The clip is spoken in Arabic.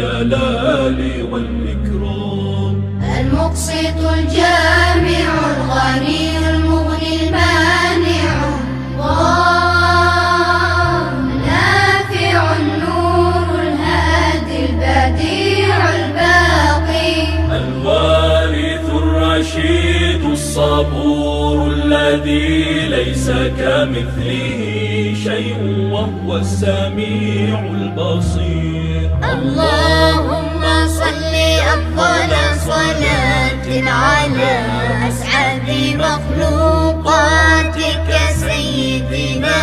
الجلال والإكرام. المقسط الجامع الغني المغني المانع، الله نافع النور الهادي البديع الباقي. الوارث الرشيد الصبور الذي ليس كمثله شيء وهو السميع البصير. اللهم صل أفضل صلاة على أسعد مخلوقاتك سيدنا